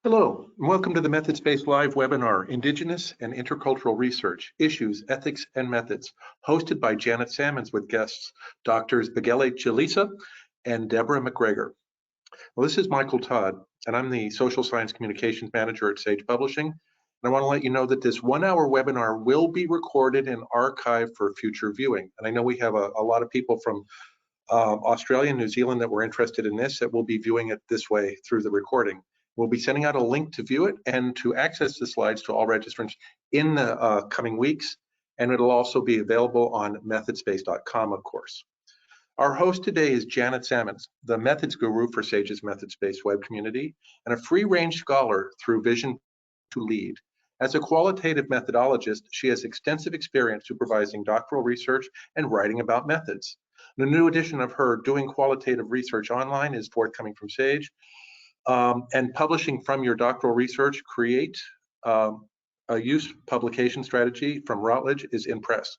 Hello, and welcome to the MethodSpace Live webinar, Indigenous and Intercultural Research, Issues, Ethics, and Methods, hosted by Janet Salmons with guests Drs. Bagele Chilisa and Deborah McGregor. Well, this is Michael Todd, and I'm the Social Science Communications Manager at SAGE Publishing. And I want to let you know that this one-hour webinar will be recorded and archived for future viewing. And I know we have a lot of people from Australia and New Zealand that were interested in this that will be viewing it this way through the recording. We'll be sending out a link to view it and to access the slides to all registrants in the coming weeks, and it'll also be available on methodspace.com, of course. Our host today is Janet Salmons, the methods guru for SAGE's MethodSpace web community and a free-range scholar through Vision to Lead. As a qualitative methodologist, she has extensive experience supervising doctoral research and writing about methods. The new edition of her Doing Qualitative Research Online is forthcoming from SAGE, and publishing from your doctoral research, create a use publication strategy from Routledge is in press.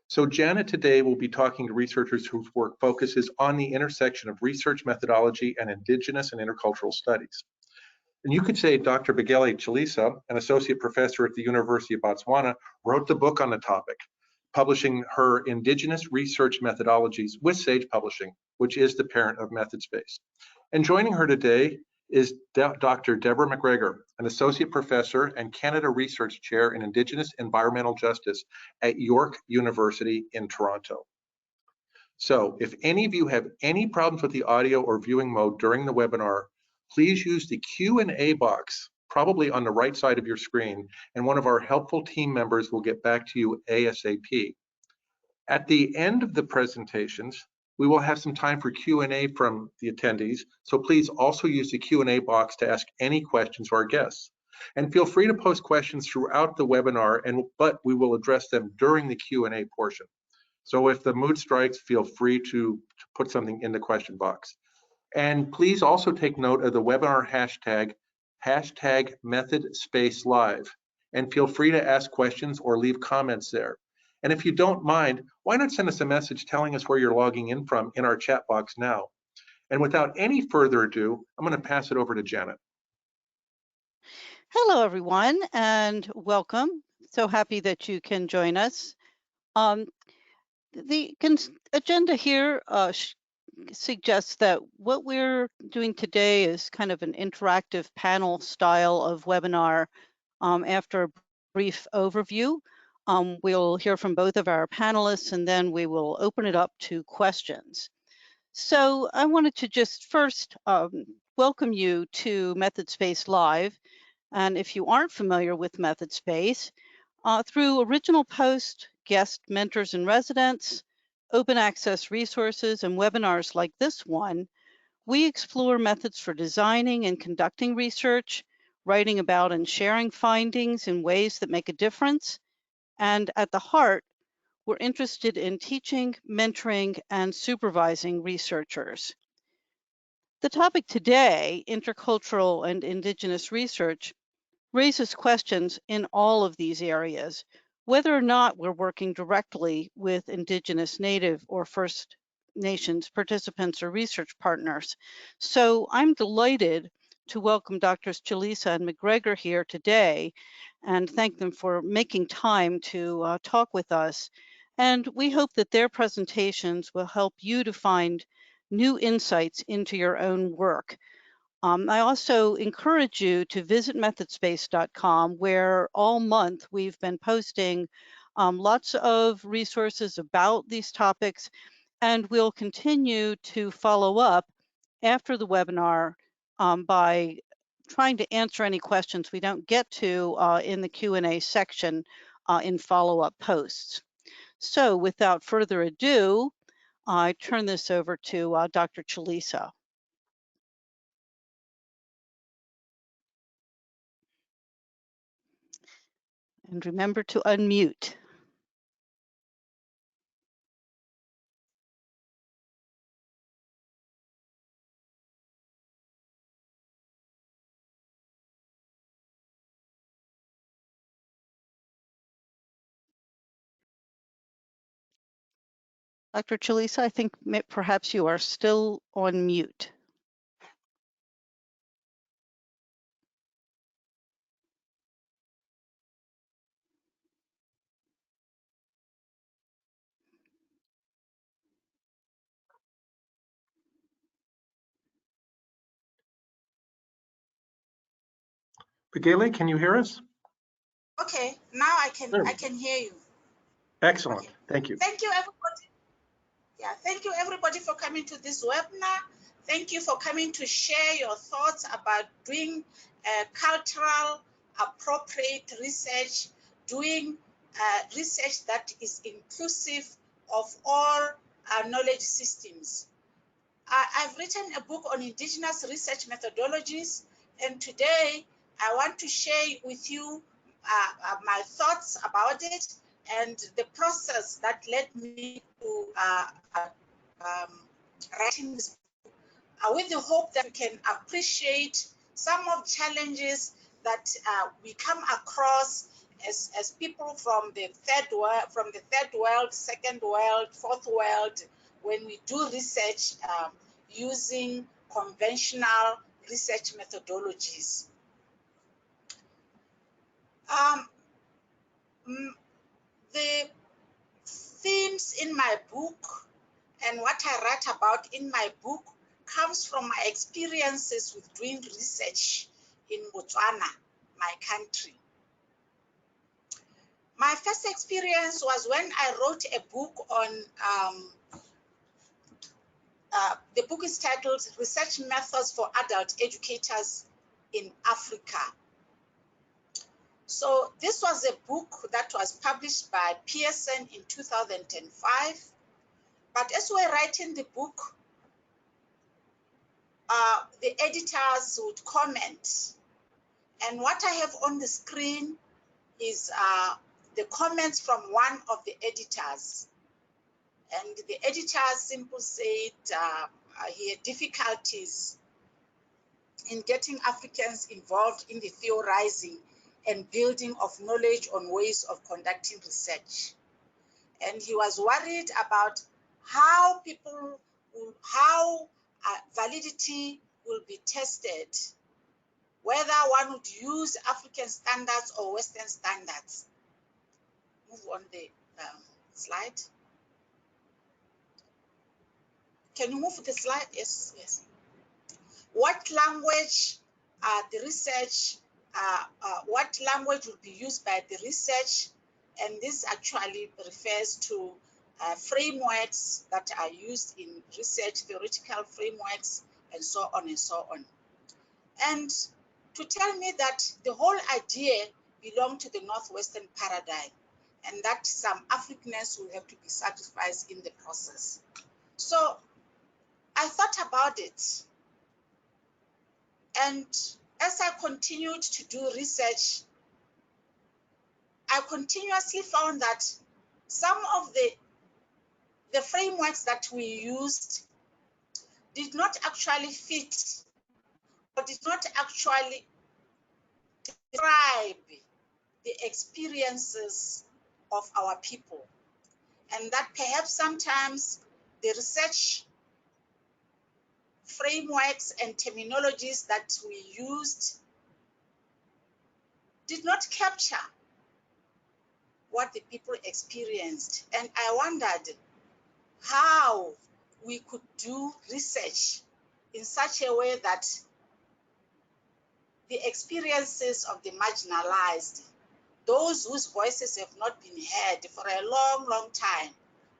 So Janet today will be talking to researchers whose work focuses on the intersection of research methodology and Indigenous and intercultural studies. And you could say Dr. Bagele Chilisa, an associate professor at the University of Botswana, wrote the book on the topic, publishing her Indigenous Research Methodologies with SAGE Publishing, which is the parent of MethodSpace. And joining her today is Dr. Deborah McGregor, an associate professor and Canada Research Chair in Indigenous Environmental Justice at York University in Toronto. So if any of you have any problems with the audio or viewing mode during the webinar, please use the Q&A box, probably on the right side of your screen, and one of our helpful team members will get back to you ASAP. At the end of the presentations, we will have some time for Q&A from the attendees, so please also use the Q&A box to ask any questions to our guests. And feel free to post questions throughout the webinar, but we will address them during the Q&A portion. So if the mood strikes, feel free to put something in the question box. And please also take note of the webinar hashtag #MethodSpaceLive, and feel free to ask questions or leave comments there. And if you don't mind, why not send us a message telling us where you're logging in from in our chat box now. And without any further ado, I'm going to pass it over to Janet. Hello, everyone, and welcome. So happy that you can join us. The agenda here suggests that what we're doing today is kind of an interactive panel style of webinar. After a brief overview, we'll hear from both of our panelists, and then we will open it up to questions. So I wanted to just first welcome you to MethodSpace Live. And if you aren't familiar with MethodSpace, through original post, guest mentors and residents, open access resources, and webinars like this one, we explore methods for designing and conducting research, writing about and sharing findings in ways that make a difference. And at the heart, we're interested in teaching, mentoring, and supervising researchers. The topic today, intercultural and Indigenous research, raises questions in all of these areas, whether or not we're working directly with Indigenous, Native, or First Nations participants or research partners. So I'm delighted to welcome Drs. Chilisa and McGregor here today and thank them for making time to talk with us. And we hope that their presentations will help you to find new insights into your own work. I also encourage you to visit methodspace.com, where all month we've been posting lots of resources about these topics, and we'll continue to follow up after the webinar by trying to answer any questions we don't get to in the Q&A section in follow-up posts. So without further ado, I turn this over to Dr. Chilisa. And remember to unmute. Dr. Chilisa, I think perhaps you are still on mute. Bagele, can you hear us? Okay, now I can hear you. Excellent. Okay. Thank you. Thank you, everybody. Yeah, thank you, everybody, for coming to this webinar. Thank you for coming to share your thoughts about doing cultural appropriate research, doing research that is inclusive of all knowledge systems. I've written a book on Indigenous Research Methodologies, and today I want to share with you my thoughts about it and the process that led me to writing this book, with the hope that we can appreciate some of the challenges that we come across as people from the third world, second world, fourth world, when we do research using conventional research methodologies. The themes in my book and what I write about in my book comes from my experiences with doing research in Botswana, my country. My first experience was when I wrote a book on, the book is titled Research Methods for Adult Educators in Africa. So this was a book that was published by Pearson in 2005. But as we're writing the book, the editors would comment. And what I have on the screen is the comments from one of the editors. And the editor simply said he had difficulties in getting Africans involved in the theorizing and building of knowledge on ways of conducting research. And he was worried about how validity will be tested, whether one would use African standards or Western standards. Move on the slide. Can you move the slide? Yes, yes. What language the research, what language will be used by the research? And this actually refers to frameworks that are used in research, theoretical frameworks, and so on and so on. And to tell me that the whole idea belonged to the Northwestern paradigm, and that some Africanness will have to be sacrificed in the process. So I thought about it. And as I continued to do research, I continuously found that some of the frameworks that we used did not actually fit or did not actually describe the experiences of our people. And that perhaps sometimes the research frameworks and terminologies that we used did not capture what the people experienced. And I wondered how we could do research in such a way that the experiences of the marginalized, those whose voices have not been heard for a long, long time,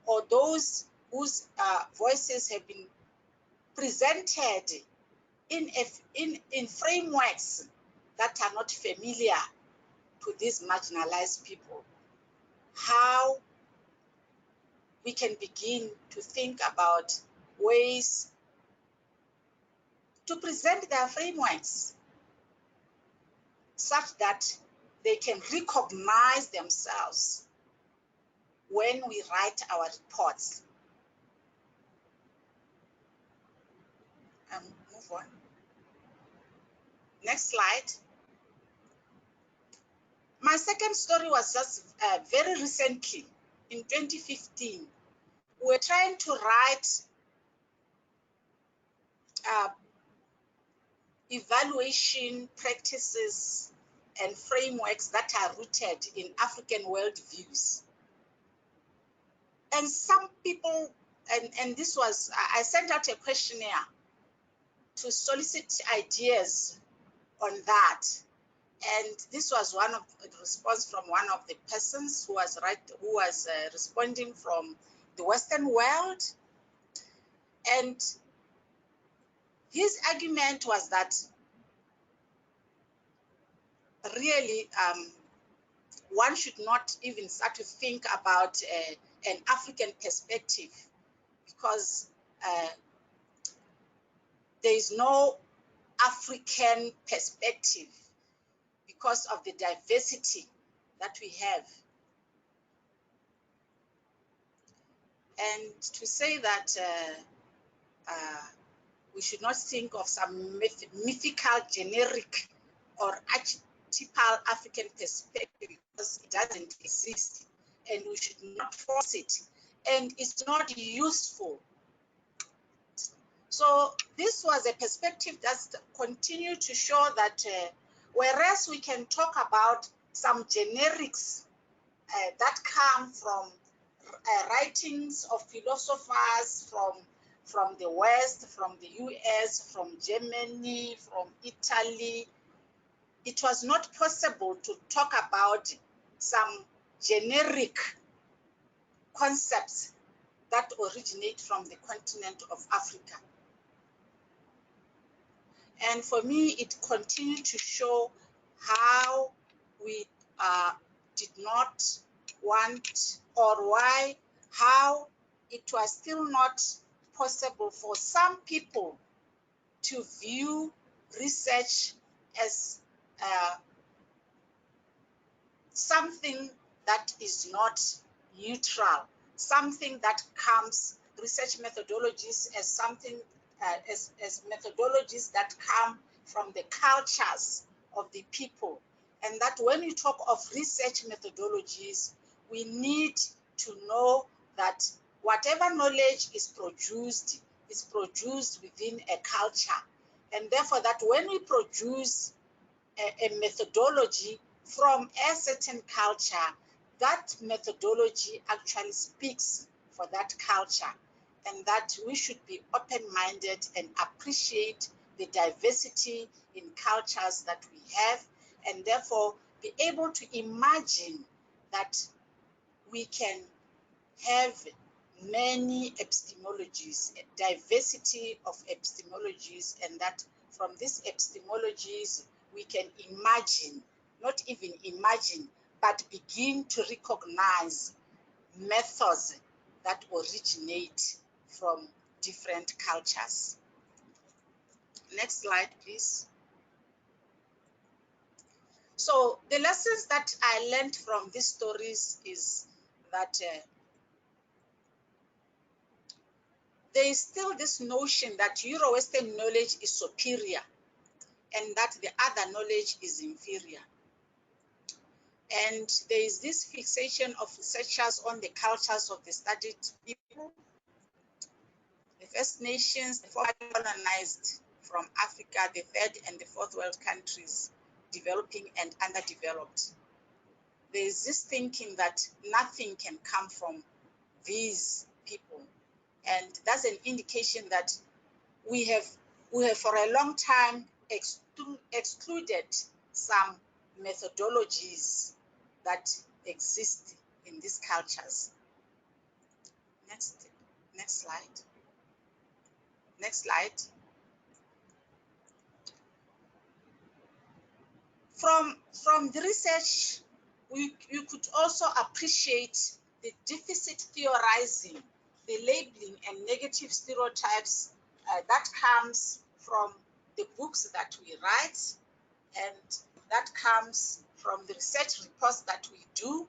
or those whose voices have been presented in frameworks that are not familiar to these marginalized people, how we can begin to think about ways to present their frameworks such that they can recognize themselves when we write our reports. Move on. Next slide. My second story was just very recently, in 2015. We're trying to write evaluation practices and frameworks that are rooted in African worldviews. And some people, and this was, I sent out a questionnaire to solicit ideas on that. And this was one of the response from one of the persons who was responding from the Western world. And his argument was that really one should not even start to think about an African perspective, because there is no African perspective because of the diversity that we have. And to say that we should not think of some mythical, generic, or archetypal African perspective, because it doesn't exist, and we should not force it, and it's not useful. So this was a perspective that continued to show that whereas we can talk about some generics that come from writings of philosophers from the West, from the US, from Germany, from Italy, it was not possible to talk about some generic concepts that originate from the continent of Africa. And for me, it continued to show how we did not want, or how it was still not possible for some people to view research as something that is not neutral, something that comes, research methodologies as something, as methodologies that come from the cultures of the people. And that when we talk of research methodologies, we need to know that whatever knowledge is produced within a culture. And therefore that when we produce a methodology from a certain culture, that methodology actually speaks for that culture, and that we should be open-minded and appreciate the diversity in cultures that we have, and therefore be able to imagine that we can have many epistemologies, a diversity of epistemologies, and that from these epistemologies we can imagine, not even imagine, but begin to recognize methods that originate from different cultures. Next slide, please. So the lessons that I learned from these stories is that there is still this notion that Euro-Western knowledge is superior and that the other knowledge is inferior. And there is this fixation of researchers on the cultures of the studied people, the First Nations, the formerly colonized from Africa, the third and the fourth world countries, developing and underdeveloped. There is this thinking that nothing can come from these people. And that's an indication that we have for a long time excluded some methodologies that exist in these cultures. Next slide. Next slide. From the research, you could also appreciate the deficit theorizing, the labeling and negative stereotypes that comes from the books that we write, and that comes from the research reports that we do,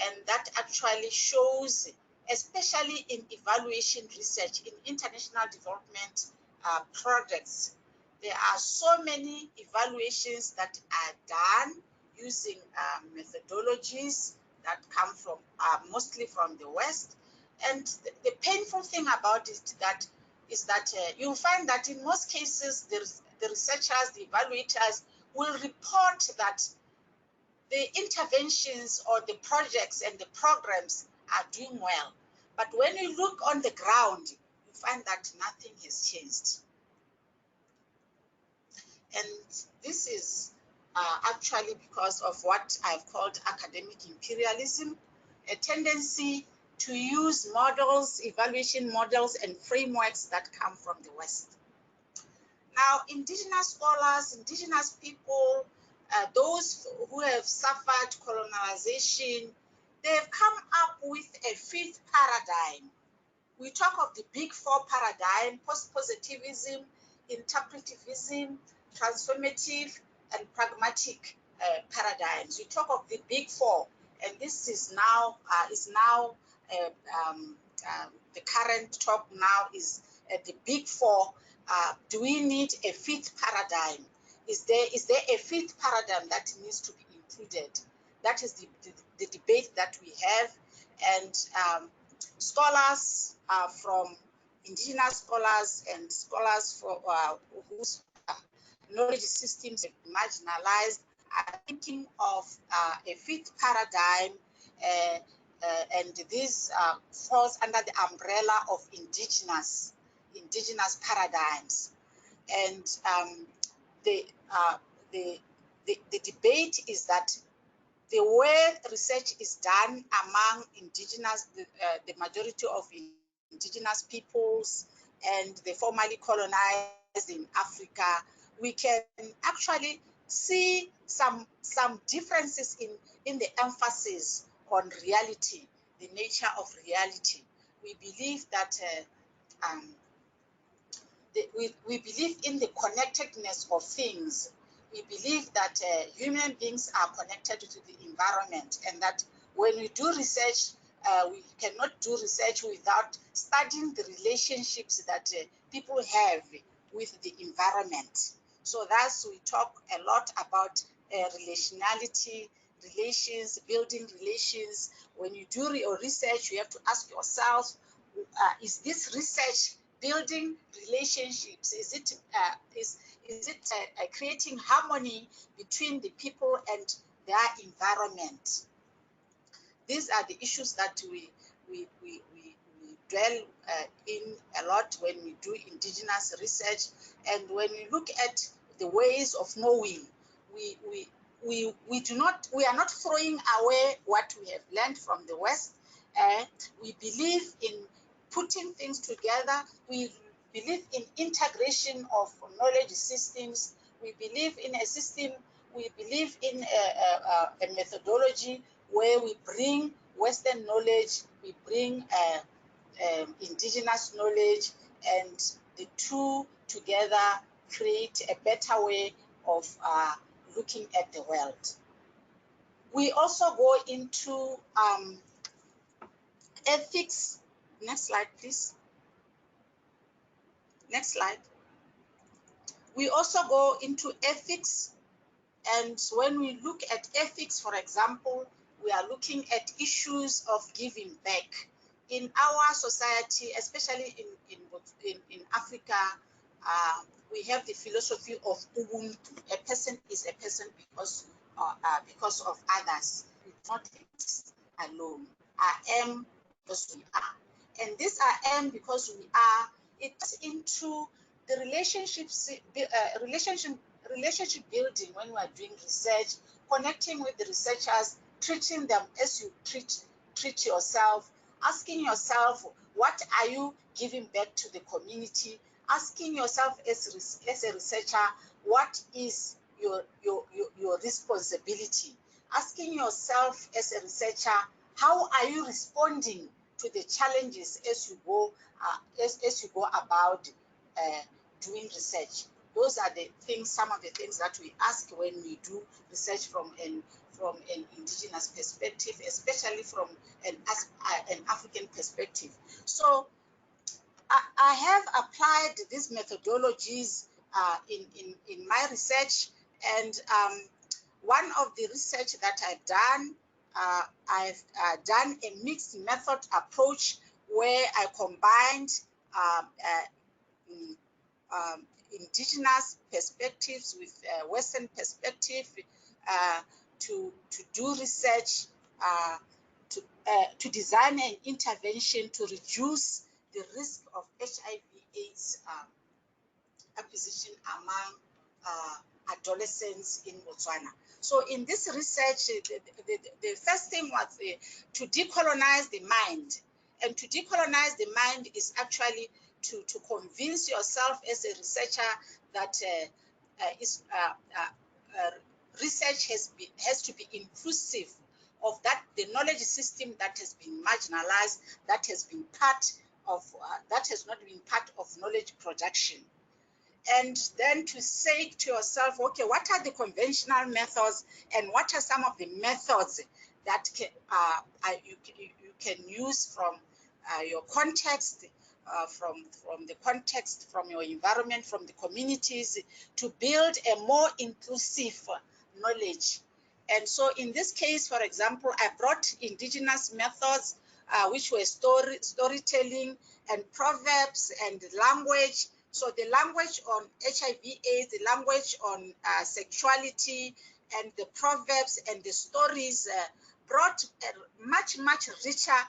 and that actually shows, especially in evaluation research, in international development projects, there are so many evaluations that are done using methodologies that come from mostly from the West. And the painful thing about it is that you'll find that in most cases the researchers, the evaluators will report that the interventions or the projects and the programs are doing well. But when you look on the ground, you find that nothing has changed. And this is actually because of what I've called academic imperialism, a tendency to use models, evaluation models, and frameworks that come from the West. Now, indigenous scholars, indigenous people, those who have suffered colonization, they've come up with a fifth paradigm. We talk of the big four paradigm: post-positivism, interpretivism, transformative, and pragmatic paradigms. We talk of the big four, and this is now the current talk now is the big four. Do we need a fifth paradigm? Is there a fifth paradigm that needs to be included? That is the debate that we have, and scholars from indigenous scholars and scholars for whose knowledge systems have been marginalized are thinking of a fifth paradigm, and this falls under the umbrella of indigenous paradigms. And the debate is that the way research is done among indigenous, the majority of indigenous peoples and the formerly colonized in Africa, we can actually see some differences in the emphasis on reality, the nature of reality. We believe that we believe in the connectedness of things. We believe that human beings are connected to the environment, and that when we do research, we cannot do research without studying the relationships that people have with the environment. So thus we talk a lot about relationality, relations, building relations. When you do your research, you have to ask yourself, is this research building relationships? Is it creating harmony between the people and their environment? These are the issues that we dwell in a lot when we do indigenous research, and when we look at the ways of knowing, we are not throwing away what we have learned from the West. We believe in putting things together. We believe in integration of knowledge systems. We believe in a system. We believe in a methodology where we bring Western knowledge, we bring indigenous knowledge, and the two together create a better way of looking at the world. We also go into ethics. Next slide, please. Next slide. We also go into ethics, and when we look at ethics, for example, we are looking at issues of giving back. In our society, especially in Africa, we have the philosophy of Ubuntu. A person is a person because of others. We do not exist alone. I am because we are. And this I am because we are, it's into the relationships, relationship building when we are doing research, connecting with the researchers, treating them as you treat yourself, asking yourself, what are you giving back to the community? Asking yourself as a researcher, what is your responsibility? Asking yourself as a researcher, how are you responding to the challenges as you go about doing research? Those are the things, some of the things that we ask when we do research from an indigenous perspective, especially from an African perspective. So I have applied these methodologies in my research, and one of the research that I've done, I've done a mixed method approach where I combined indigenous perspectives with Western perspective to do research, to design an intervention to reduce the risk of HIV/AIDS acquisition among adolescents in Botswana. So in this research, the first thing was to decolonize the mind. And to decolonize the mind is actually to convince yourself as a researcher that research has to be inclusive of that, the knowledge system that has been marginalized, that has been part of, that has not been part of knowledge production. And then to say to yourself, okay, what are the conventional methods and what are some of the methods that you can use from your context, from the context, from your environment, from the communities, to build a more inclusive knowledge. And so in this case, for example, I brought indigenous methods, which were storytelling and proverbs and language. So the language on HIV/AIDS, the language on sexuality, and the proverbs and the stories brought much richer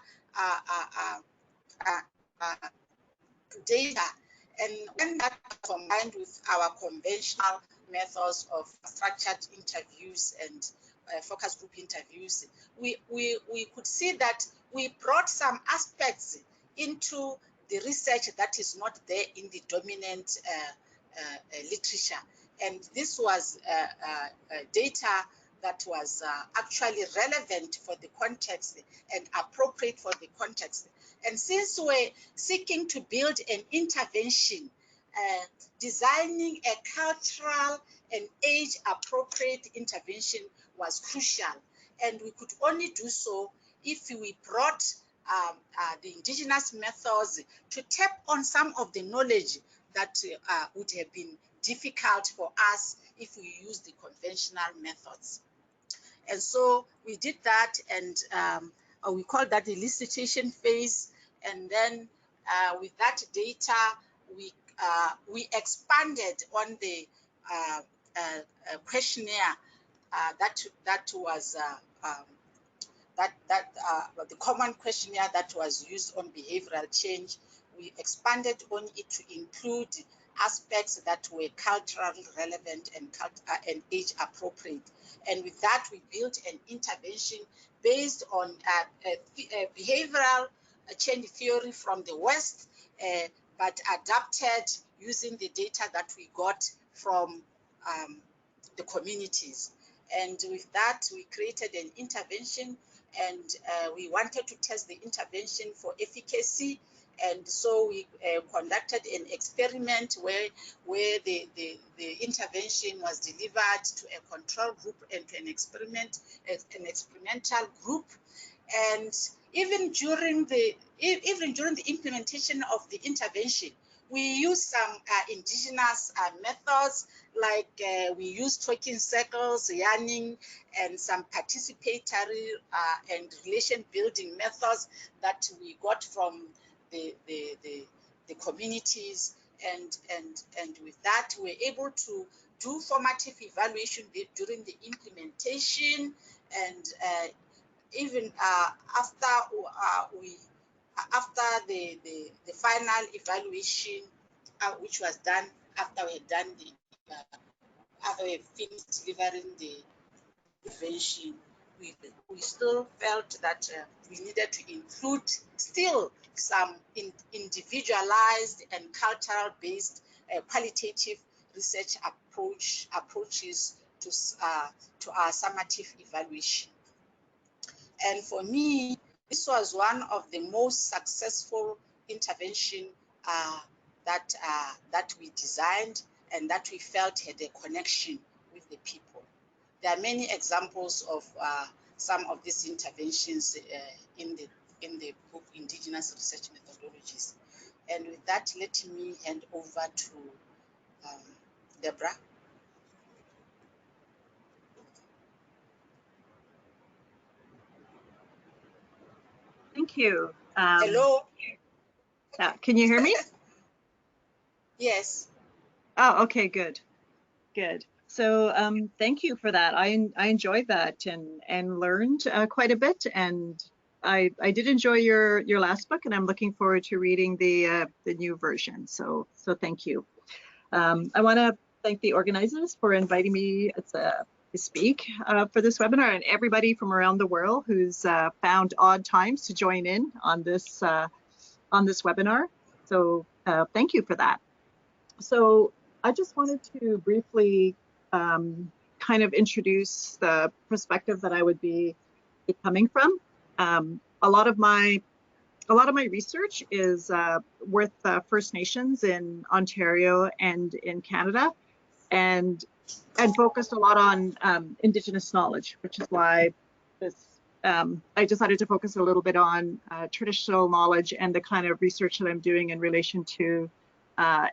data. And when that combined with our conventional methods of structured interviews and focus group interviews, we could see that we brought some aspects into the research that is not there in the dominant literature. And this was data that was actually relevant for the context and appropriate for the context. And since we're seeking to build an intervention, designing a cultural and age-appropriate intervention was crucial. And we could only do so if we brought the indigenous methods to tap on some of the knowledge that would have been difficult for us if we used the conventional methods. And so we did that, and we call that the elicitation phase. And then with that data, we expanded on the questionnaire that was the common questionnaire that was used on behavioral change. We expanded on it to include aspects that were culturally relevant and age appropriate. And with that, we built an intervention based on behavioral change theory from the West, but adapted using the data that we got from the communities. And with that, we created an intervention, and we wanted to test the intervention for efficacy. And so we conducted an experiment where the intervention was delivered to a control group and to an experimental group. And even during the implementation of the intervention, we used some indigenous methods, like we used talking circles, yarning, and some participatory and relation building methods that we got from the communities. And with that, we're able to do formative evaluation during the implementation, and even after the final evaluation, which was done after we had done after we finished delivering the intervention, we still felt that we needed to include still some individualized and cultural-based qualitative research approaches to our summative evaluation. And for me, this was one of the most successful intervention that we designed and that we felt had a connection with the people. There are many examples of some of these interventions in the book Indigenous Research Methodologies. And with that, let me hand over to Deborah. Thank you. Hello. Can you hear me? Yes. Oh, okay, good. So thank you for that. I enjoyed that and learned quite a bit, and I did enjoy your last book, and I'm looking forward to reading the new version. So thank you. I want to thank the organizers for inviting me to speak for this webinar, and everybody from around the world who's found odd times to join in on this webinar. So thank you for that. So I just wanted to briefly kind of introduce the perspective that I would be coming from. A lot of my research is with First Nations in Ontario and in Canada, and focused a lot on Indigenous knowledge, which is why this I decided to focus a little bit on traditional knowledge and the kind of research that I'm doing in relation to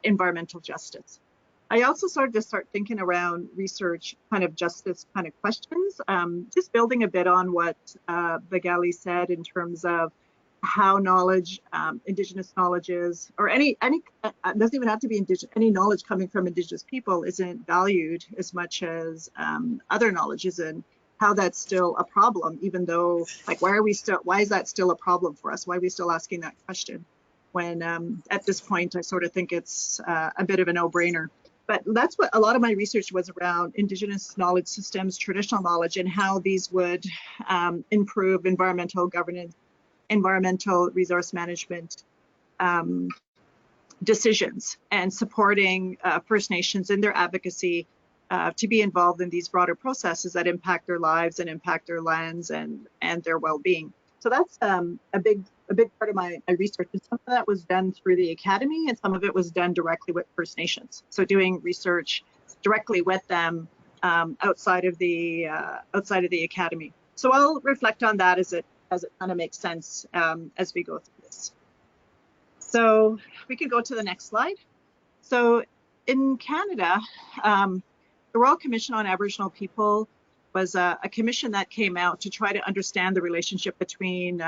environmental justice. I also started to start thinking around research kind of justice kind of questions, just building a bit on what Bagele said in terms of how knowledge, Indigenous knowledge is, or any doesn't even have to be Indigenous, any knowledge coming from Indigenous people isn't valued as much as other knowledges, and how that's still a problem, even though, like, why is that still a problem for us? Why are we still asking that question? When at this point, I sort of think it's a bit of a no-brainer. But that's what a lot of my research was around: Indigenous knowledge systems, traditional knowledge, and how these would improve environmental governance, environmental resource management decisions, and supporting First Nations in their advocacy to be involved in these broader processes that impact their lives and impact their lands and their well-being. So that's a big part of my research, and some of that was done through the academy, and some of it was done directly with First Nations. So doing research directly with them outside of the academy. So I'll reflect on that as it kind of makes sense as we go through this. So we can go to the next slide. So in Canada, the Royal Commission on Aboriginal People was a commission that came out to try to understand the relationship between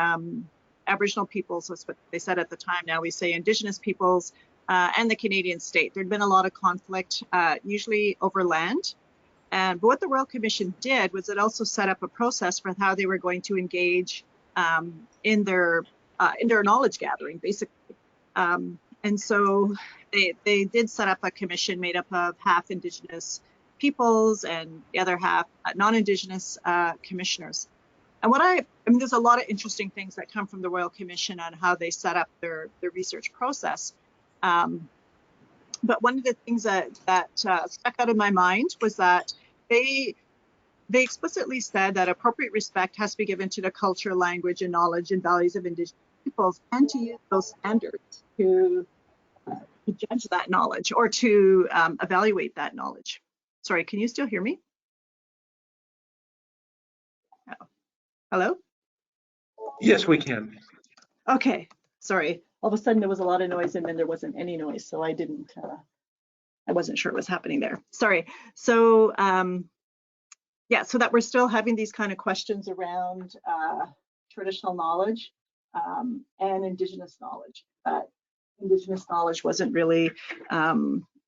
Aboriginal peoples, that's what they said at the time, now we say Indigenous peoples, and the Canadian state. There'd been a lot of conflict, usually over land. But what the Royal Commission did was it also set up a process for how they were going to engage in their knowledge gathering, basically. And so they did set up a commission made up of half Indigenous peoples and the other half non-Indigenous commissioners. And I mean, there's a lot of interesting things that come from the Royal Commission on how they set up their research process. But one of the things that stuck out in my mind was that they explicitly said that appropriate respect has to be given to the culture, language, and knowledge and values of Indigenous peoples, and to use those standards to judge that knowledge or to evaluate that knowledge. Sorry, can you still hear me? Oh. Hello? Yes, we can. Okay, sorry. All of a sudden there was a lot of noise and then there wasn't any noise, so I wasn't sure what was happening there. Sorry. So yeah, so that we're still having these kind of questions around traditional knowledge and Indigenous knowledge. Indigenous knowledge wasn't really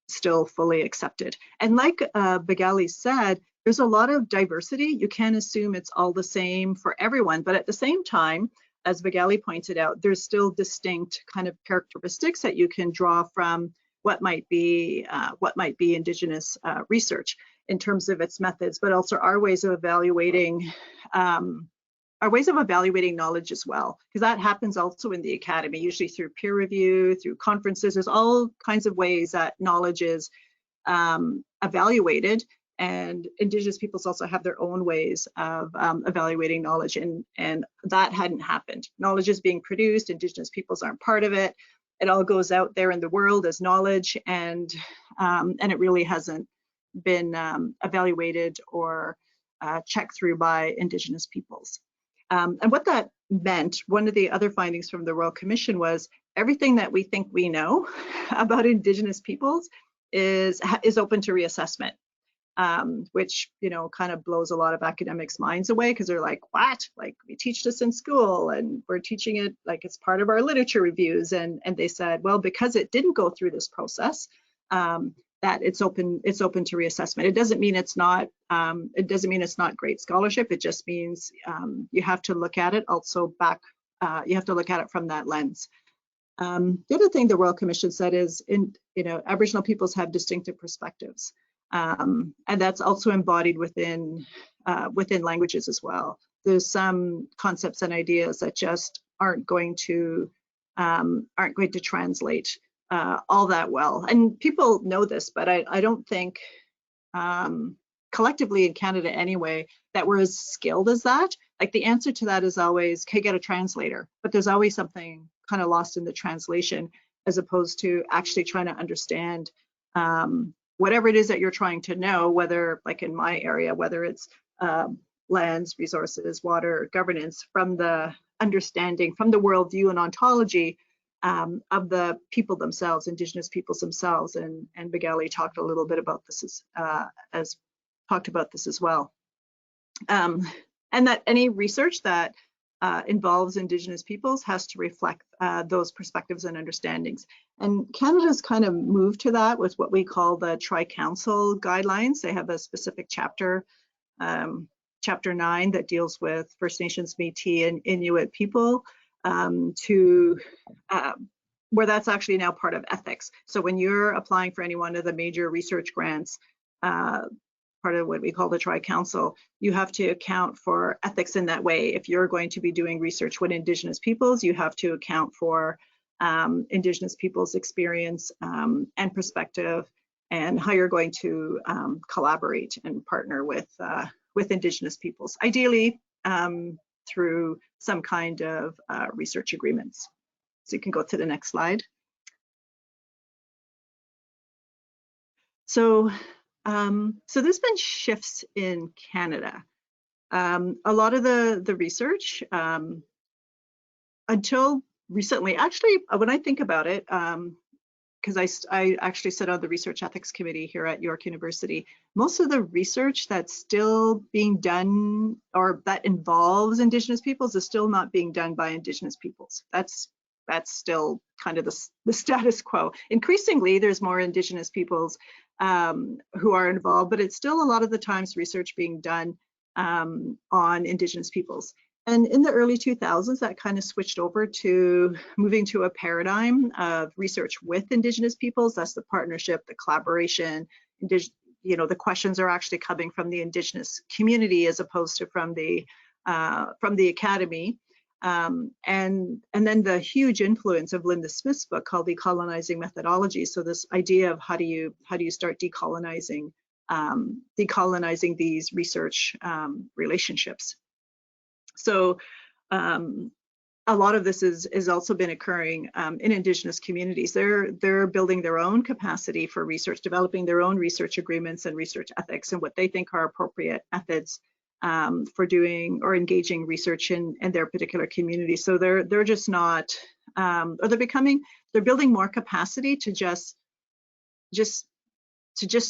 still fully accepted. And like Bagele said, there's a lot of diversity. You can't assume it's all the same for everyone, but at the same time, as Bagele pointed out, there's still distinct kind of characteristics that you can draw from what might be Indigenous research in terms of its methods, but also our ways of evaluating knowledge as well, because that happens also in the academy, usually through peer review, through conferences. There's all kinds of ways that knowledge is evaluated, and Indigenous peoples also have their own ways of evaluating knowledge, and that hadn't happened. Knowledge is being produced, Indigenous peoples aren't part of it. It all goes out there in the world as knowledge, and it really hasn't been evaluated or checked through by Indigenous peoples. And what that meant, one of the other findings from the Royal Commission was everything that we think we know about Indigenous peoples is open to reassessment, which, you know, kind of blows a lot of academics' minds away, because they're like, what? Like, we teach this in school and we're teaching it like it's part of our literature reviews. And they said, well, because it didn't go through this process, that it's open to reassessment. It doesn't mean it's not great scholarship. It just means you have to look at it also back. You have to look at it from that lens. The other thing the Royal Commission said is, Aboriginal peoples have distinctive perspectives, and that's also embodied within languages as well. There's some concepts and ideas that just aren't going to translate all that well, and people know this, but I don't think collectively in Canada anyway that we're as skilled as that. Like, the answer to that is always, okay, get a translator, but there's always something kind of lost in the translation, as opposed to actually trying to understand whatever it is that you're trying to know, whether, like in my area, whether it's lands, resources, water, governance, from the understanding, from the worldview and ontology of the people themselves, Indigenous peoples themselves. And Bagele talked a little bit about this as well. And that any research that involves Indigenous peoples has to reflect those perspectives and understandings. And Canada's kind of moved to that with what we call the Tri-Council guidelines. They have a specific chapter, Chapter 9, that deals with First Nations, Métis, and Inuit people, where that's actually now part of ethics. So when you're applying for any one of the major research grants, part of what we call the Tri-Council, you have to account for ethics in that way. If you're going to be doing research with Indigenous peoples, you have to account for Indigenous peoples' experience and perspective, and how you're going to collaborate and partner with Indigenous peoples, ideally through some kind of research agreements. So you can go to the next slide. So there's been shifts in Canada. A lot of the research until recently, actually, when I think about it, because I actually sit on the Research Ethics Committee here at York University, most of the research that's still being done or that involves Indigenous peoples is still not being done by Indigenous peoples. That's still kind of the status quo. Increasingly, there's more Indigenous peoples who are involved, but it's still a lot of the times research being done on Indigenous peoples. And in the early 2000s, that kind of switched over to moving to a paradigm of research with Indigenous peoples. That's the partnership, the collaboration. The questions are actually coming from the Indigenous community as opposed to from the academy. And then the huge influence of Linda Smith's book called Decolonizing Methodologies. So this idea of how do you start decolonizing these research relationships. So a lot of this is also been occurring in Indigenous communities. They're building their own capacity for research, developing their own research agreements and research ethics and what they think are appropriate methods for doing or engaging research in their particular community. So they're just not, or they're building more capacity to just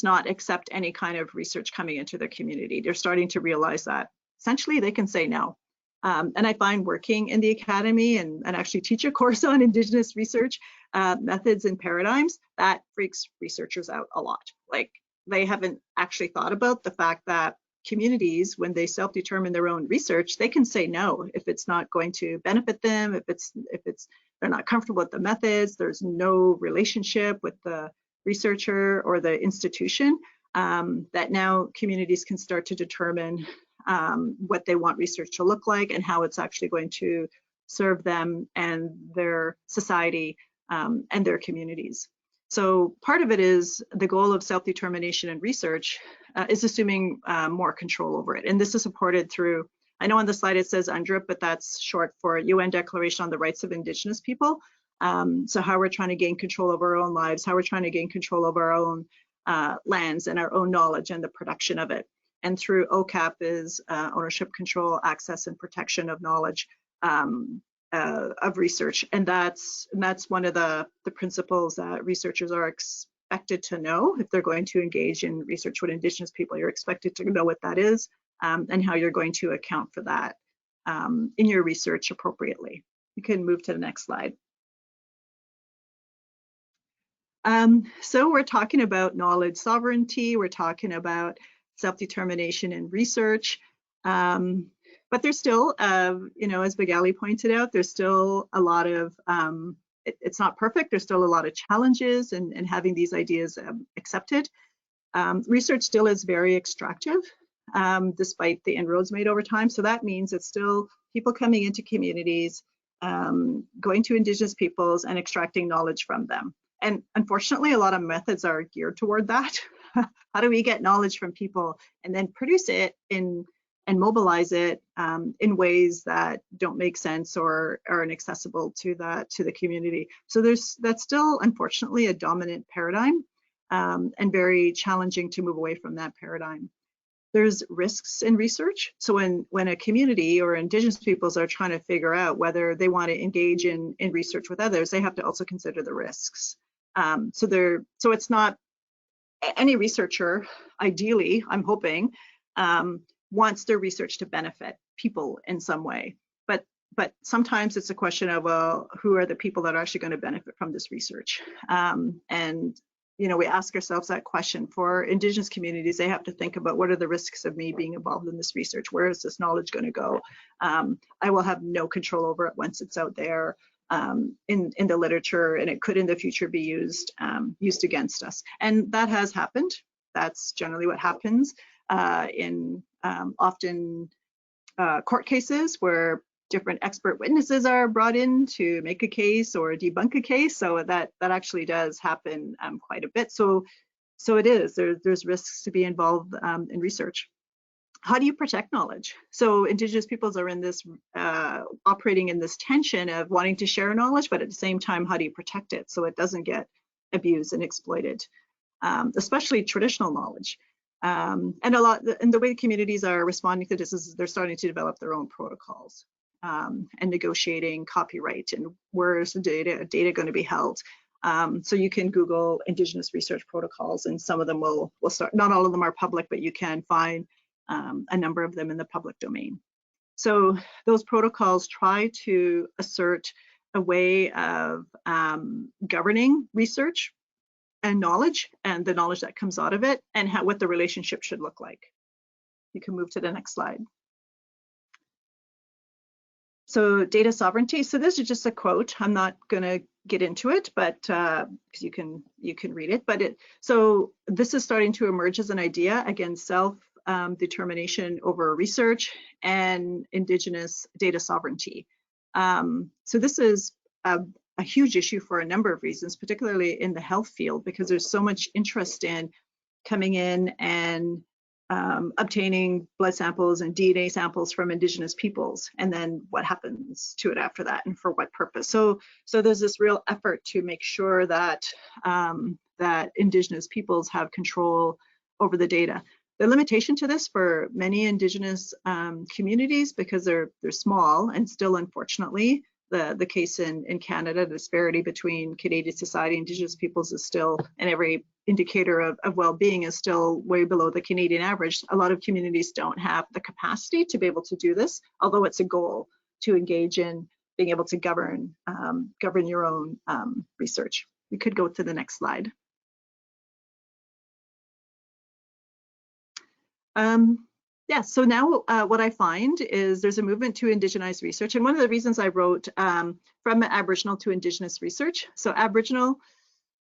not accept any kind of research coming into their community. They're starting to realize that essentially they can say no. And I find working in the academy and actually teach a course on Indigenous research methods and paradigms, that freaks researchers out a lot. Like, they haven't actually thought about the fact that communities, when they self-determine their own research, they can say no if it's not going to benefit them, if they're not comfortable with the methods, there's no relationship with the researcher or the institution, that now communities can start to determine what they want research to look like and how it's actually going to serve them and their society and their communities. So part of it is the goal of self-determination in research is assuming more control over it. And this is supported through, I know on the slide it says UNDRIP, but that's short for UN Declaration on the Rights of Indigenous People. So how we're trying to gain control of our own lives, how we're trying to gain control of our own lands and our own knowledge and the production of it. And through OCAP is ownership, control, access, and protection of knowledge of research. And that's one of the principles that researchers are expected to know if they're going to engage in research with Indigenous people. You're expected to know what that is and how you're going to account for that in your research appropriately. You can move to the next slide. So we're talking about knowledge sovereignty, we're talking about self-determination in research, but there's still, as Bagele pointed out, there's still a lot of it's not perfect. There's still a lot of challenges in having these ideas accepted. Research still is very extractive, despite the inroads made over time. So that means it's still people coming into communities, going to Indigenous peoples and extracting knowledge from them. And unfortunately, a lot of methods are geared toward that. How do we get knowledge from people and then produce it and mobilize it in ways that don't make sense or are inaccessible to the community? So that's still, unfortunately, a dominant paradigm, and very challenging to move away from that paradigm. There's risks in research. So when a community or Indigenous peoples are trying to figure out whether they want to engage in research with others, they have to also consider the risks. So it's not any researcher, ideally, I'm hoping, wants their research to benefit people in some way. But sometimes it's a question of, well, who are the people that are actually going to benefit from this research? And we ask ourselves that question. For Indigenous communities, they have to think about, what are the risks of me being involved in this research? Where is this knowledge going to go? I will have no control over it once it's out there in the literature, and it could in the future be used against us. And that has happened. That's generally what happens in often court cases where different expert witnesses are brought in to make a case or debunk a case. So that actually does happen quite a bit. So it is, there's risks to be involved in research. How do you protect knowledge? So Indigenous peoples are in this, operating in this tension of wanting to share knowledge, but at the same time, how do you protect it so it doesn't get abused and exploited, especially traditional knowledge. And the way the communities are responding to this is they're starting to develop their own protocols and negotiating copyright and where is the data going to be held. So you can Google Indigenous research protocols, and some of them will start. Not all of them are public, but you can find a number of them in the public domain. So those protocols try to assert a way of governing research and knowledge, and the knowledge that comes out of it, and what the relationship should look like. You can move to the next slide. So data sovereignty. So this is just a quote. I'm not going to get into it, but because you can read it. But so this is starting to emerge as an idea against self-determination over research and Indigenous data sovereignty. So this is a huge issue for a number of reasons, particularly in the health field, because there's so much interest in coming in and obtaining blood samples and DNA samples from Indigenous peoples, and then what happens to it after that and for what purpose. So there's this real effort to make sure that that Indigenous peoples have control over the data. The limitation to this for many Indigenous communities, because they're small, and still unfortunately the case in Canada, the disparity between Canadian society and Indigenous peoples is still, and every indicator of well-being is still way below the Canadian average. A lot of communities don't have the capacity to be able to do this, although it's a goal to engage in being able to govern your own research. We could go to the next slide. Yeah, so now what I find is there's a movement to indigenize research. And one of the reasons I wrote from Aboriginal to Indigenous research. So Aboriginal,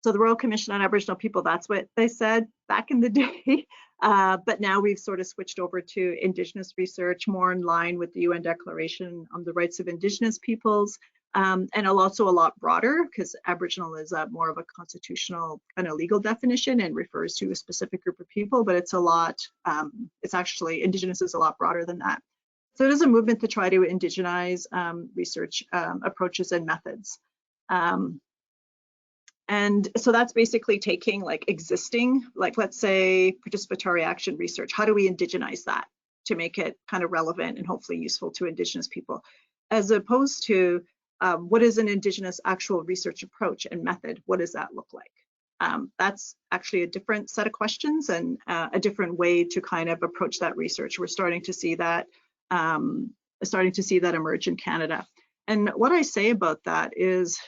so the Royal Commission on Aboriginal People, that's what they said back in the day. But now we've sort of switched over to Indigenous research, more in line with the UN Declaration on the Rights of Indigenous Peoples. And also a lot broader, because Aboriginal is more of a constitutional kind of legal definition and refers to a specific group of people, but it's a lot, it's actually, Indigenous is a lot broader than that. So there's a movement to try to indigenize research approaches and methods. And so that's basically taking like existing, like let's say participatory action research, how do we indigenize that to make it kind of relevant and hopefully useful to Indigenous people, as opposed to what is an Indigenous actual research approach and method? What does that look like? That's actually a different set of questions and a different way to kind of approach that research. We're starting to see that emerge in Canada. And what I say about that is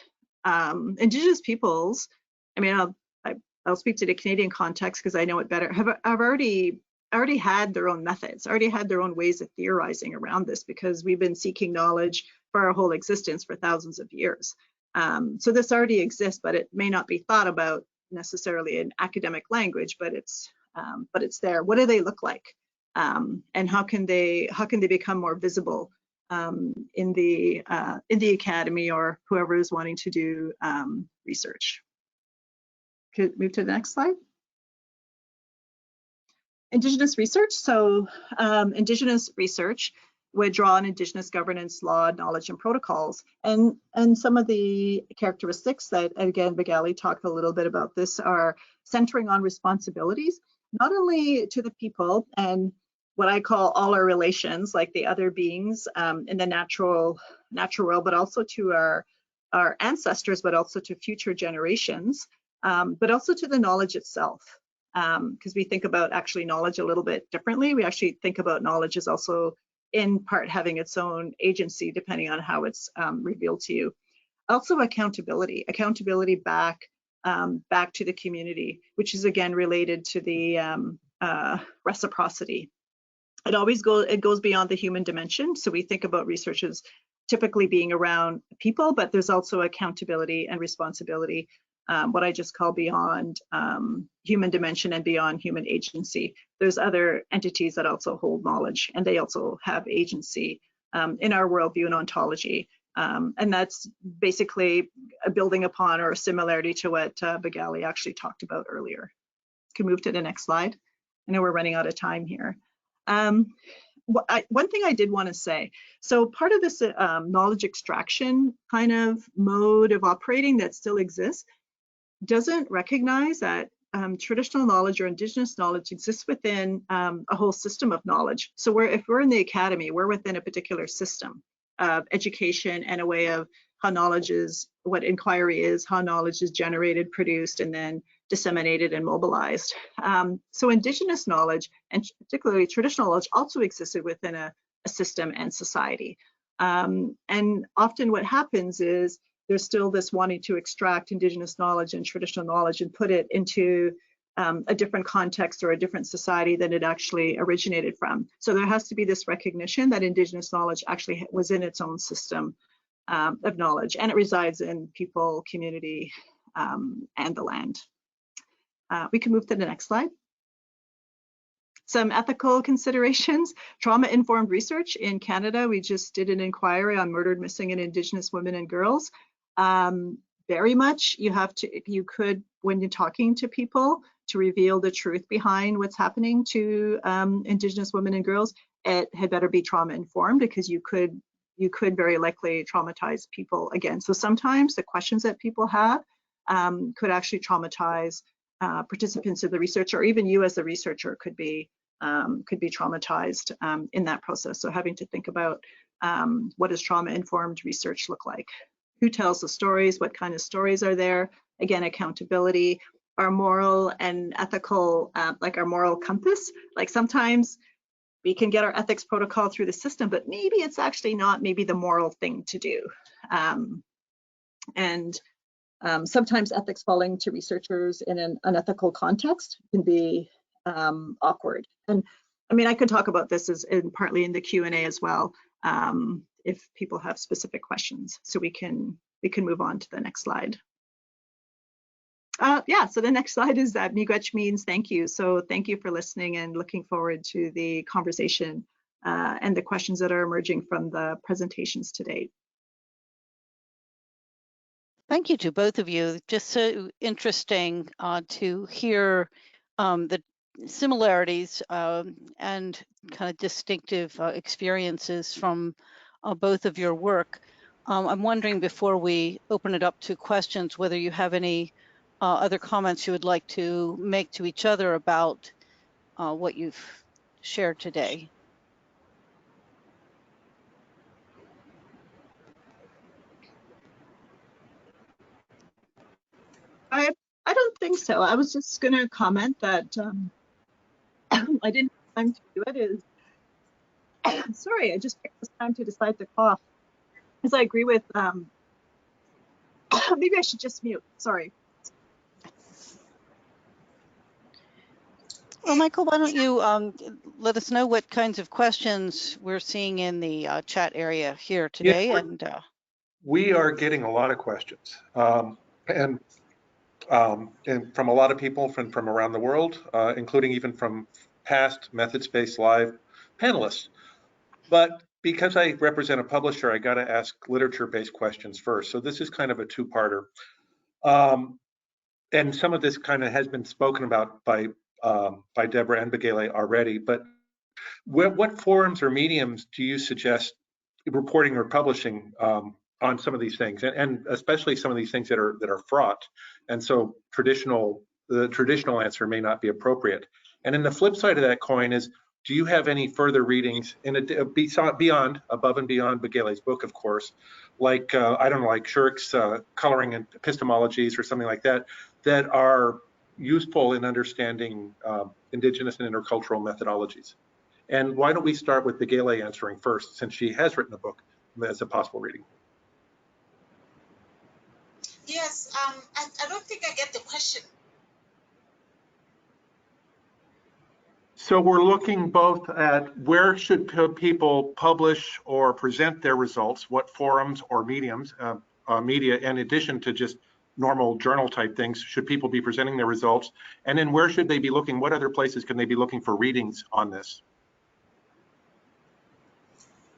Indigenous peoples, I mean, I'll speak to the Canadian context because I know it better, have already had their own methods, already had their own ways of theorizing around this, because we've been seeking knowledge for our whole existence for thousands of years. So this already exists, but it may not be thought about necessarily in academic language, but it's there. What do they look like? And how can they become more visible in the academy or whoever is wanting to do research? Could move to the next slide. Indigenous research. So Indigenous research would draw on Indigenous governance, law, knowledge, and protocols. And some of the characteristics that, again, Bagele talked a little bit about this, are centering on responsibilities, not only to the people and what I call all our relations, like the other beings in the natural world, but also to our ancestors, but also to future generations, but also to the knowledge itself. Because we think about actually knowledge a little bit differently. We actually think about knowledge as also in part having its own agency, depending on how it's revealed to you. Also accountability back to the community, which is again related to the reciprocity. It goes beyond the human dimension. So we think about research as typically being around people, but there's also accountability and responsibility, what I just call beyond human dimension and beyond human agency. There's other entities that also hold knowledge, and they also have agency in our worldview and ontology. And that's basically a building upon or a similarity to what Bagele actually talked about earlier. Can move to the next slide. I know we're running out of time here. One thing I did want to say, so part of this knowledge extraction kind of mode of operating that still exists doesn't recognize that traditional knowledge or Indigenous knowledge exists within a whole system of knowledge. So if we're in the academy, we're within a particular system of education and a way of how knowledge is, what inquiry is, how knowledge is generated, produced, and then disseminated and mobilized. So Indigenous knowledge, and particularly traditional knowledge, also existed within a system and society. And often what happens is there's still this wanting to extract Indigenous knowledge and traditional knowledge and put it into a different context or a different society than it actually originated from. So there has to be this recognition that Indigenous knowledge actually was in its own system of knowledge, and it resides in people, community, and the land. We can move to the next slide. Some ethical considerations. Trauma-informed research in Canada. We just did an inquiry on murdered, missing, and Indigenous women and girls. Very much you could, when you're talking to people, to reveal the truth behind what's happening to Indigenous women and girls, it had better be trauma-informed, because you could very likely traumatize people again. So sometimes the questions that people have could actually traumatize participants of the research, or even you as the researcher could be traumatized in that process. So having to think about what does trauma-informed research look like? Who tells the stories? What kind of stories are there? Again, accountability, our moral and ethical, like our moral compass. Like sometimes we can get our ethics protocol through the system, but maybe it's actually not maybe the moral thing to do. Sometimes ethics falling to researchers in an unethical context can be awkward. And I mean, I could talk about this partly in the Q&A as well, if people have specific questions. So we can move on to the next slide. Yeah, so the next slide is that miigwech means thank you. So thank you for listening, and looking forward to the conversation and the questions that are emerging from the presentations today. Thank you to both of you. Just so interesting to hear the similarities and kind of distinctive experiences from both of your work. I'm wondering, before we open it up to questions, whether you have any other comments you would like to make to each other about what you've shared today. I don't think so. I was just going to comment that I didn't have time to do it. Sorry, I just picked this time to decide to cough. Because I agree with, maybe I should just mute, sorry. Well, Michael, why don't you let us know what kinds of questions we're seeing in the chat area here today. Yeah, and We are getting a lot of questions, and from a lot of people from around the world, including even from past MethodSpace Live panelists. But because I represent a publisher, I got to ask literature-based questions first. So this is kind of a two-parter. And some of this kind of has been spoken about by Deborah and Bagele already. But what forums or mediums do you suggest reporting or publishing on some of these things, and especially some of these things that are fraught? And so the traditional answer may not be appropriate. And then the flip side of that coin is, do you have any further readings beyond, above and beyond Bagele's book, of course, like I don't know, like Shirk's coloring and epistemologies or something like that, that are useful in understanding Indigenous and intercultural methodologies? And why don't we start with Bagele answering first, since she has written a book as a possible reading. Yes, I don't think I get the question. So we're looking both at where should people publish or present their results, what forums or mediums, media, in addition to just normal journal type things, should people be presenting their results? And then where should they be looking? What other places can they be looking for readings on this?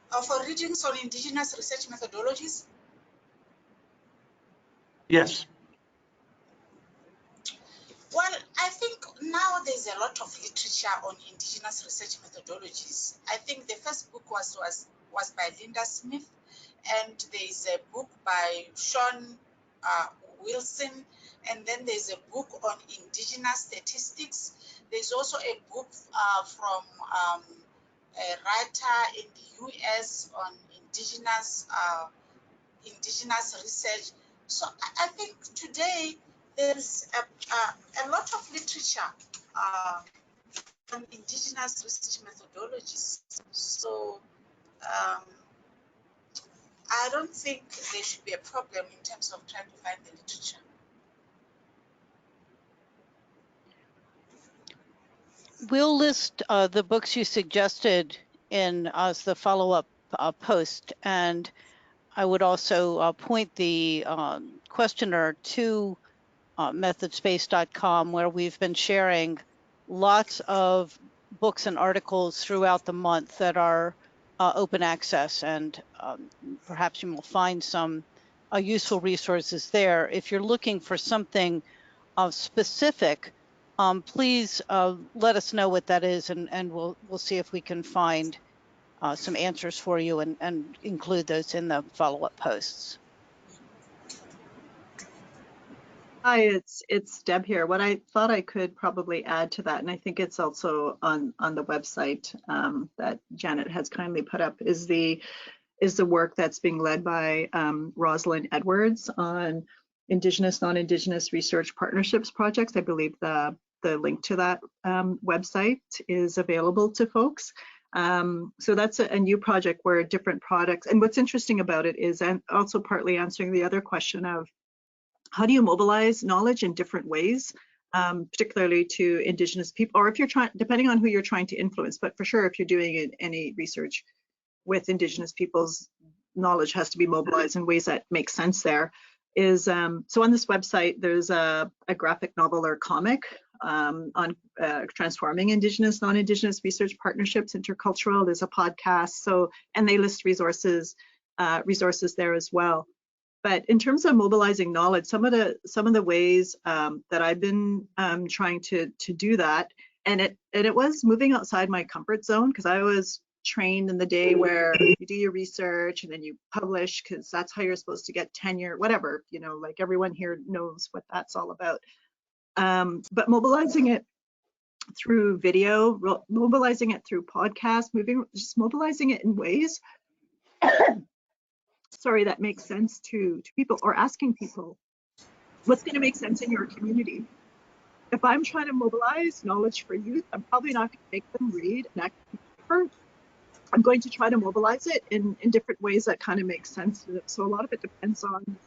For readings on Indigenous research methodologies? Yes. Well, I think now there's a lot of literature on Indigenous research methodologies. I think the first book was by Linda Smith, and there's a book by Sean Wilson, and then there's a book on Indigenous statistics. There's also a book from a writer in the US on Indigenous research. So I think today there's a lot of literature on Indigenous research methodologies. So I don't think there should be a problem in terms of trying to find the literature. We'll list the books you suggested in as the follow-up post, and I would also point the questioner to methodspace.com, where we've been sharing lots of books and articles throughout the month that are open access, and perhaps you will find some useful resources there. If you're looking for something specific, please let us know what that is, and we'll see if we can find some answers for you and include those in the follow-up posts. Hi, it's Deb here. What I thought I could probably add to that, and I think it's also on the website that Janet has kindly put up, is the work that's being led by Rosalind Edwards on Indigenous, non-Indigenous research partnerships projects. I believe the link to that website is available to folks. So that's a new project where different products, and what's interesting about it is, and also partly answering the other question of, how do you mobilize knowledge in different ways, particularly to Indigenous people, or if you're trying, depending on who you're trying to influence, but for sure, if you're doing any research with Indigenous peoples, knowledge has to be mobilized in ways that make sense there. So on this website, there's a graphic novel or comic on transforming Indigenous, non-Indigenous research partnerships, intercultural. There's a podcast, and they list resources there as well. But in terms of mobilizing knowledge, some of the ways that I've been trying to do that, and it was moving outside my comfort zone, because I was trained in the day where you do your research and then you publish, because that's how you're supposed to get tenure, whatever, like everyone here knows what that's all about. But mobilizing it through video, mobilizing it through podcasts, just mobilizing it in ways sorry, that makes sense to people, or asking people what's going to make sense in your community. If I'm trying to mobilize knowledge for youth, I'm probably not going to make them read an academic paper. I'm going to try to mobilize it in different ways that kind of make sense to them. So a lot of it depends on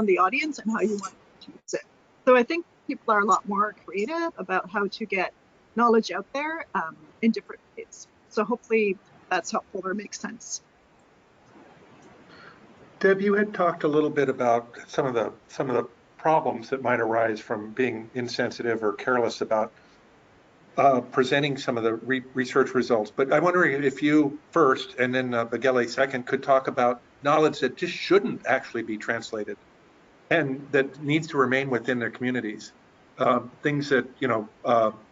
the audience and how you want to use it. So I think people are a lot more creative about how to get knowledge out there in different ways. So hopefully that's helpful or makes sense. Deb, you had talked a little bit about some of the problems that might arise from being insensitive or careless about presenting some of the research results. But I'm wondering if you first, and then Bagele second, could talk about knowledge that just shouldn't actually be translated and that needs to remain within their communities. Things that,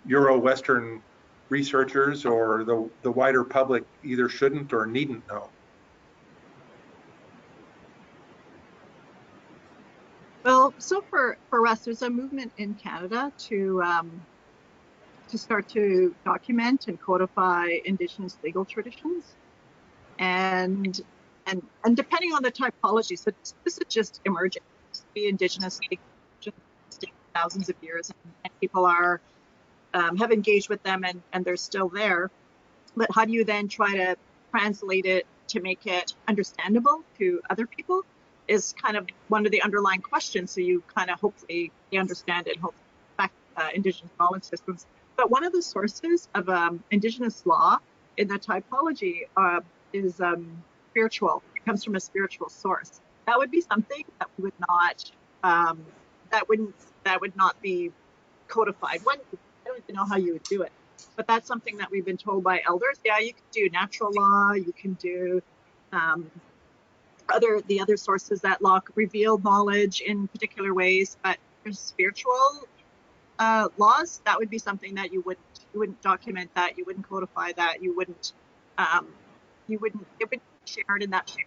Euro-Western researchers or the wider public either shouldn't or needn't know. Well, so for us, there's a movement in Canada to start to document and codify Indigenous legal traditions, and depending on the typology. So this is just emerging. The Indigenous legal traditions thousands of years, and people have engaged with them, and they're still there. But how do you then try to translate it to make it understandable to other people is kind of one of the underlying questions. So you kind of hopefully you understand it, hopefully back Indigenous knowledge systems. But one of the sources of Indigenous law in the typology is spiritual. It comes from a spiritual source. That would be something that we would not, that would not be codified. I don't even know how you would do it, but that's something that we've been told by elders. Yeah, you can do natural law, you can do the other sources that law reveal knowledge in particular ways, but there's spiritual laws. That would be something that you wouldn't document, that you wouldn't codify, that it wouldn't be shared in that way.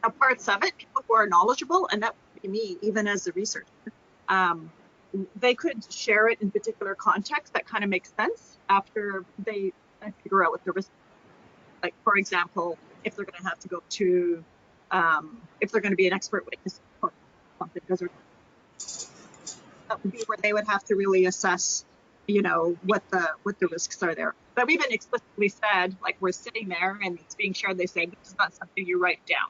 Now, parts of it, people who are knowledgeable, and that would be me, even as a researcher, they could share it in particular context that kind of makes sense after they figure out what the risk. Like, for example, if they're going to have to go to, if they're going to be an expert witness or something, because that would be where they would have to really assess, what the risks are there. But we've been explicitly said, like, we're sitting there and it's being shared. They say this is not something you write down.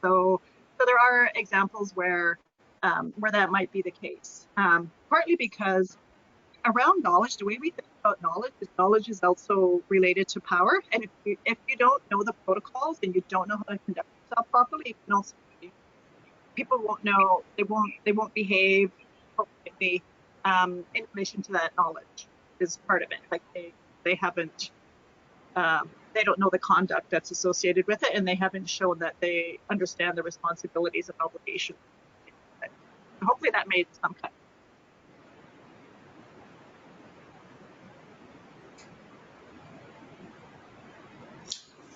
So there are examples where that might be the case. Partly because around knowledge, the way we think about knowledge is also related to power. And if you don't know the protocols and you don't know how to conduct yourself properly, you can also, people won't know, they won't behave appropriately in relation to that knowledge is part of it. Like they haven't, they don't know the conduct that's associated with it, and they haven't shown that they understand the responsibilities and obligations. Hopefully that made some kind.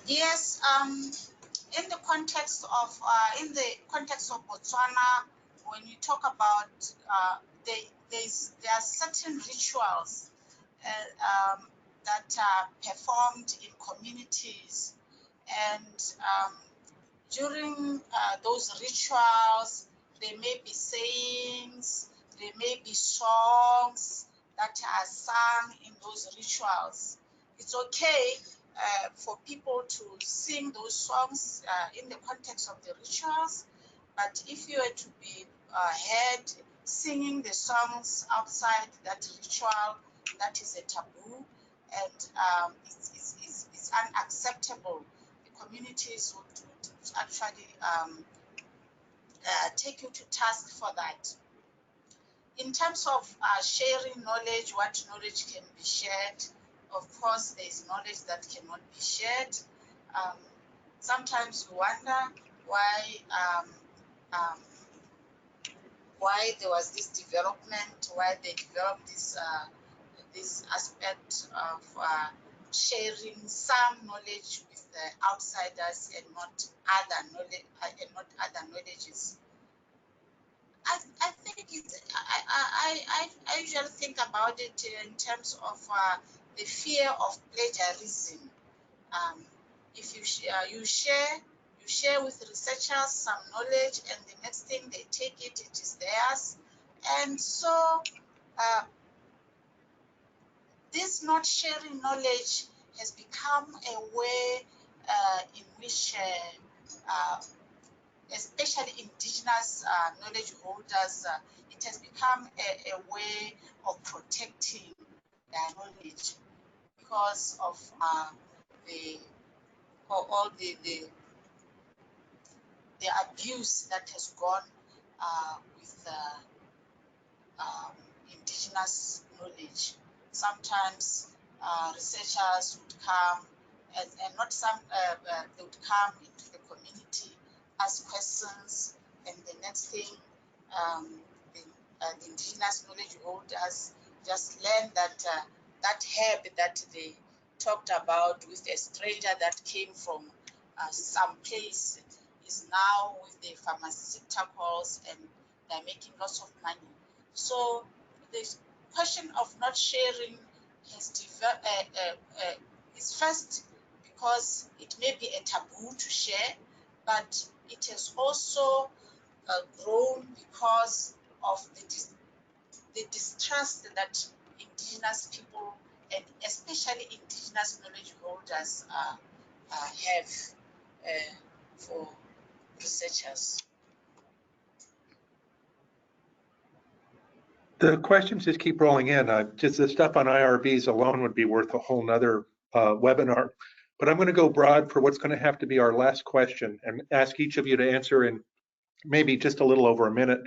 Yes, in the context of Botswana, when you talk about there are certain rituals that are performed in communities, and during those rituals, there may be sayings, there may be songs that are sung in those rituals. It's okay for people to sing those songs in the context of the rituals, but if you were to be heard singing the songs outside that ritual, that is a taboo, and it's unacceptable. The communities would actually take you to task for that. In terms of sharing knowledge, what knowledge can be shared, of course, there is knowledge that cannot be shared. Sometimes we wonder why there was this development, why they developed this aspect of sharing some knowledge with the outsiders and not other knowledges. I think I usually think about it in terms of the fear of plagiarism. If you share with researchers some knowledge, and the next thing they take it is theirs, and so this not sharing knowledge has become a way in which especially Indigenous knowledge holders, it has become a way of protecting their knowledge because of all the the abuse that has gone with indigenous knowledge. Sometimes researchers would come, and not some, they would come into the community, ask questions, and the next thing, the indigenous knowledge holders just learn that that herb that they talked about with a stranger that came from some place is now with the pharmaceuticals, and they're making lots of money. So the question of not sharing has is first because it may be a taboo to share, but it has also grown because of the distrust that indigenous people and especially indigenous knowledge holders have for researchers. The questions just keep rolling in. Just the stuff on IRBs alone would be worth a whole nother webinar. But I'm going to go broad for what's going to have to be our last question and ask each of you to answer in maybe just a little over a minute.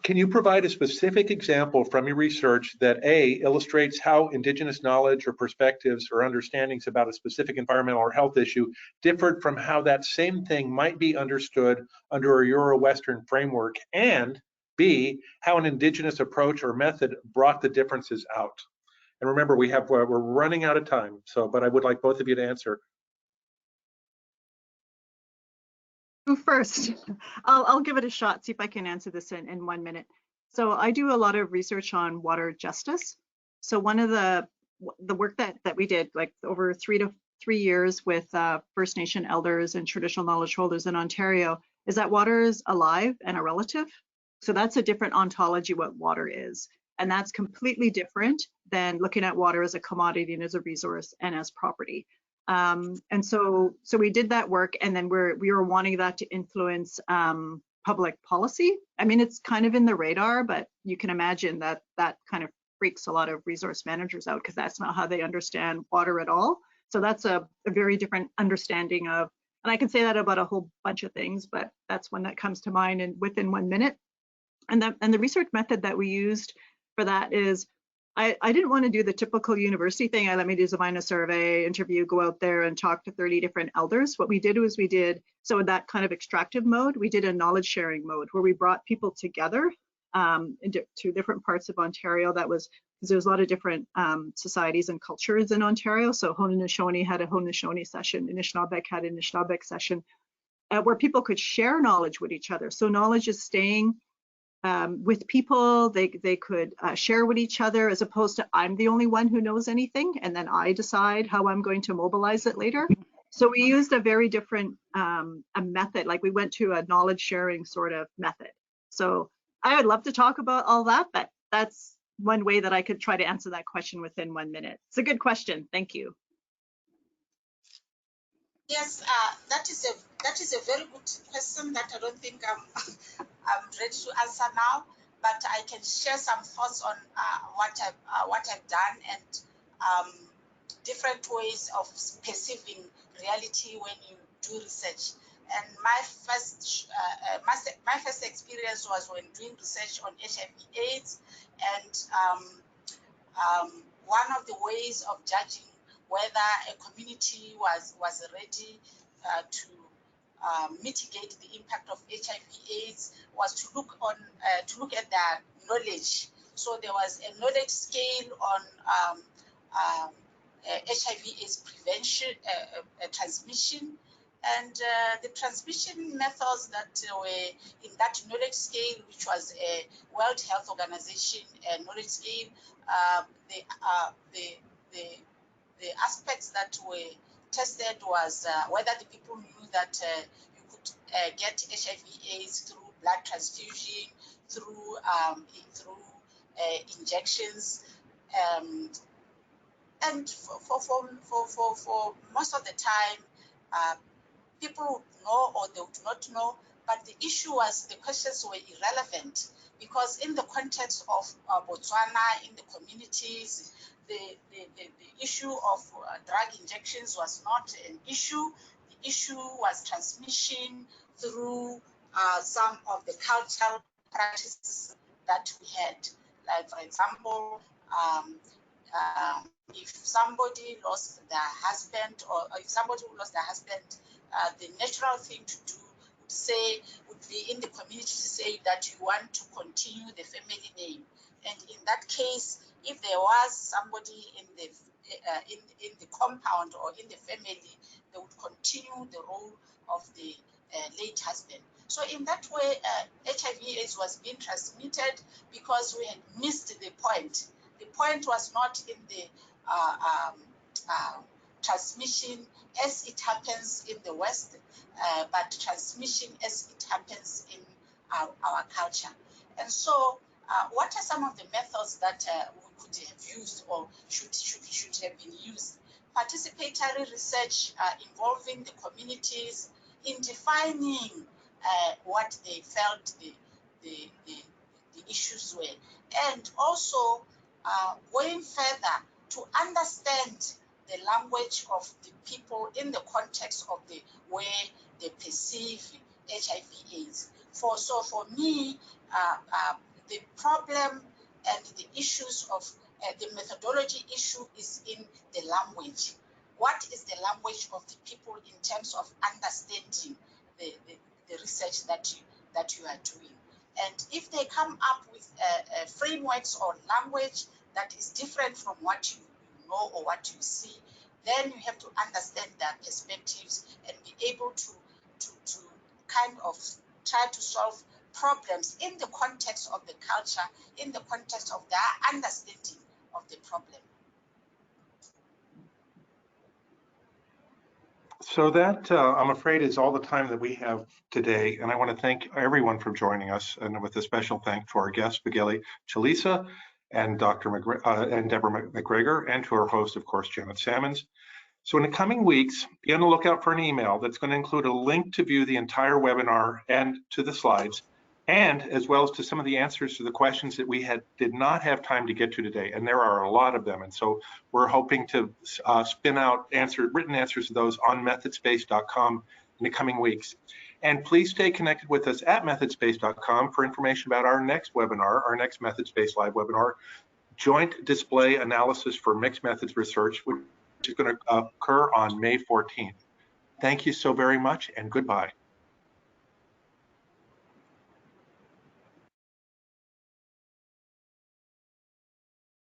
Can you provide a specific example from your research that A, illustrates how indigenous knowledge or perspectives or understandings about a specific environmental or health issue differed from how that same thing might be understood under a Euro-Western framework, and B, how an indigenous approach or method brought the differences out? And remember, we're running out of time, but I would like both of you to answer. Who first? I'll give it a shot, see if I can answer this in 1 minute. So I do a lot of research on water justice. So one of the work that we did, like over 3 years with First Nation elders and traditional knowledge holders in Ontario, is that water is alive and a relative. So that's a different ontology what water is. And that's completely different than looking at water as a commodity and as a resource and as property. And so we did that work, and then we were wanting that to influence public policy. I mean, it's kind of in the radar, but you can imagine that kind of freaks a lot of resource managers out because that's not how they understand water at all. So that's a very different understanding of, and I can say that about a whole bunch of things, but that's one that comes to mind and within 1 minute. And the research method that we used for that is, I didn't want to do the typical university thing. Let me design a survey, interview, go out there and talk to 30 different elders. What we did was so in that kind of extractive mode, we did a knowledge sharing mode where we brought people together to different parts of Ontario. That was because there's a lot of different societies and cultures in Ontario. So Haudenosaunee had a Haudenosaunee session, Anishinaabeg had an Anishinaabeg session, where people could share knowledge with each other. So knowledge is staying with people, they could share with each other, as opposed to I'm the only one who knows anything and then I decide how I'm going to mobilize it later. So we used a very different a method, like we went to a knowledge sharing sort of method. So I would love to talk about all that, but that's one way that I could try to answer that question within 1 minute. It's a good question. Thank you. Yes, that is a very good question that I don't think I'm ready to answer now, but I can share some thoughts on what I've done and different ways of perceiving reality when you do research. And my first experience was when doing research on HIV/AIDS, and one of the ways of judging whether a community was ready to mitigate the impact of HIV/AIDS was to look at their knowledge. So there was a knowledge scale on HIV/AIDS prevention, transmission, and the transmission methods that were in that knowledge scale, which was a World Health Organization knowledge scale. The aspects that were tested was whether the people knew that you could get HIV/AIDS through blood transfusion, through injections, and for most of the time, people would know or they would not know. But the issue was the questions were irrelevant because in the context of Botswana, in the communities, the issue of drug injections was not an issue. The issue was transmission through some of the cultural practices that we had. Like, for example, if somebody lost their husband, or if somebody lost their husband, the natural thing to do would be in the community to say that you want to continue the family name. And in that case, if there was somebody in the compound or in the family, they would continue the role of the late husband. So in that way, HIV/AIDS was being transmitted because we had missed the point. The point was not in the transmission as it happens in the West, but transmission as it happens in our culture. And so, what are some of the methods that we could have used or should have been used? Participatory research involving the communities in defining what they felt the issues were, and also going further to understand the language of the people in the context of the way they perceive HIV/AIDS. So for me, the problem and the issues of the methodology issue is in the language. What is the language of the people in terms of understanding the research that you are doing? And if they come up with frameworks or language that is different from what you know or what you see, then you have to understand their perspectives and be able to kind of try to solve problems in the context of the culture, in the context of their understanding of the problem. So that, I'm afraid, is all the time that we have today. And I want to thank everyone for joining us, and with a special thank to our guests, Bagele Chilisa and and Deborah McGregor, and to our host, of course, Janet Salmons. So in the coming weeks, be on the lookout for an email that's going to include a link to view the entire webinar and to the slides, and as well as to some of the answers to the questions that we did not have time to get to today. And there are a lot of them. And so we're hoping to spin out written answers to those on methodspace.com in the coming weeks. And please stay connected with us at methodspace.com for information about our next webinar, our next MethodSpace Live webinar, Joint Display Analysis for Mixed Methods Research, which is going to occur on May 14th. Thank you so very much, and goodbye.